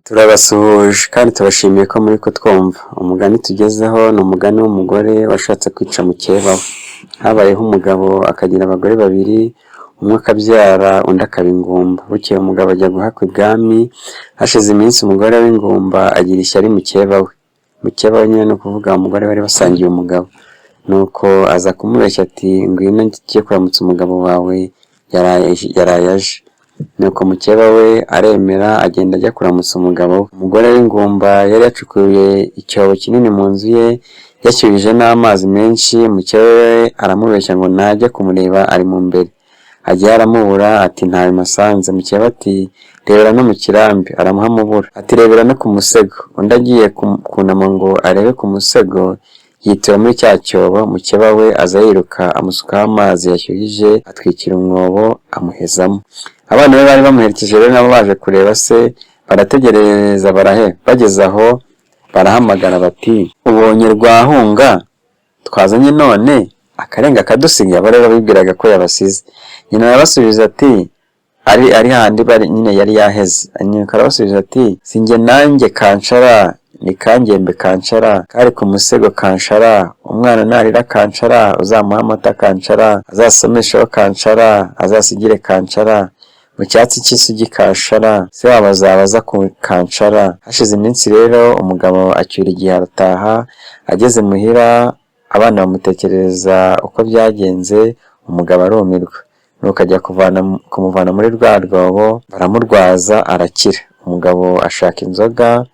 Turabasuhuje kandi tubashimiye ko muri kutwumva. Umugani tugezeho ni umugani w'umugore washatse kwica mukeba we. Habayeho umugabo akagira abagore babiri, umwe akabyara undi akaba ingumba. Bukeye umugabo ajya guhakwa ibwami, hashize iminsi umugore w'ingumba agira ishyari mukeba we. Mukeba we nyine ni ukuvuga umugore bari basangiye umugabo. Nuko aza kumubeshya ati ngwino ngiye kuramutsa umugabo wawe yaraye aje. Nuko mukeba we aremera agenda ajya kuramutsa umugabo we. Umugore w'ingumba yari yacukuye icyobo kinini mu nzu ye, yashyuhije n'amazi menshi. Mukeba we aramubeshya ngo najya kumureba ari mu mbere. Agiye aramubura ati ntawe masanze. Mukeba ati rebera no mu kirambi, aramuhamubura. Ati rebera no ku musego. Undi agiye kunama ngo arebe ku musego, yitura muri cya cyobo. Mukeba we aza yiruka amusukaho amazi yashyuhije, atwikira umwobo amuhezamo. Abana be bari bamuherekeje rero nabo baje kureba se, barategereza baraheba. Bageze aho barahamagara bati ubonye Rwahunga twazanye none akarenga akadusiga. Abo rero bibwiraga ko yabasize. Nyina arabasubiza ati ari handi bari nyine yari yaheze. Nyina arabasubiza ati sinjye nanjye kanshara ni kangembe kanshara, kari ku musego kanshara, umwana narira kanshara, uzamuha amata kanshara, azasomeshaho kanshara, azasigire kanshara, mu cyatsi cy'isugi kanshara, se wabo azabaza ku kanshara. Hashize iminsi rero umugabo acyura igihe arataha. Ageze muhira abana bamutekereza uko byagenze, umugabo arumirwa. Nuko ajya kumuvana muri rwa rwobo, baramurwaza arakira. Umugabo ashaka inzoga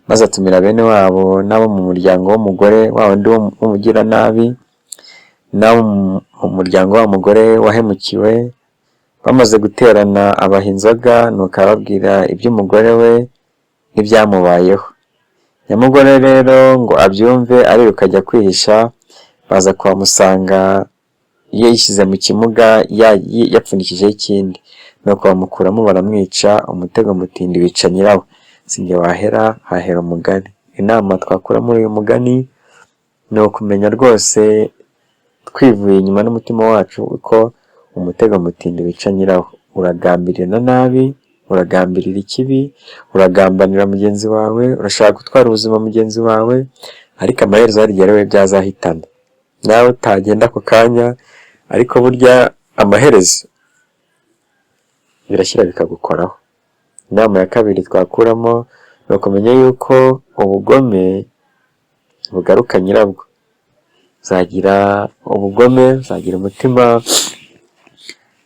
maze atumira bene wabo n'abo mu muryango w'umugore wa wundi w'umugiranabi n'abo mu muryango w'umugore wahemukiwe. Bamaze guterana abaha inzoga, nuko arababwira iby'umugore we n'ibyamubayeho. Nyamugore rero ngo abyumve ariruka ajya kwihisha. Baza kuhamusanga yishyize mu kimuga yapfundikijeho ikindi. Nuko bamukuramo baramwica. Umutego mutindi wica nyirawo. Sinjye wahera hahera umugani. Inama twakura muri uyu mugani ni ukumenya rwose twivuye inyuma n'umutima wacu uko umutego mutindi wica nyirawo. Uragambirira nabi, uragambirira ikibi, uragambanira mugenzi wawe, urashaka gutwara ubuzima mugenzi wawe, ariko amaherezo harigerewe byazahitana. Nawe utagenda ako kanya, ariko burya amaherezo birashyira bikagukoraho. Inama ya kabiri twakuramo ni ukumenya yuko ubugome bugaruka nyirabwo. Uzagira ubugome, uzagira umutima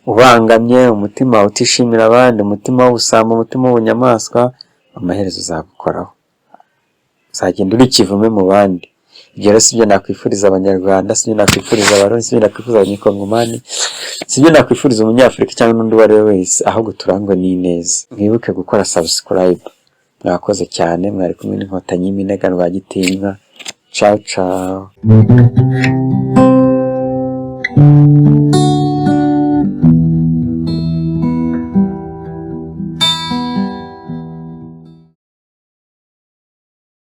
ubangamye, umutima utishimira abandi, umutima w'ubusambo, umutima w'ubunyamaswa, amaherezo uzagukoraho. Uzagenda uri ikivume mu bandi. Ibyo rero sibyo nakwifuriza abanyarwanda, sibyo nakwifuriza abarundi, sibyo nakwifuriza abanyakongomani, sibyo nakwifuriza umunyafurika cyangwa n'undi uwo ari we wese, ahubwo turangwa n'ineza. Mwibuke gukora subscribe. Mwakoze cyane, mwari kumwe n'Inkotanyi Minega Rwagitinywa. Ciao ciao.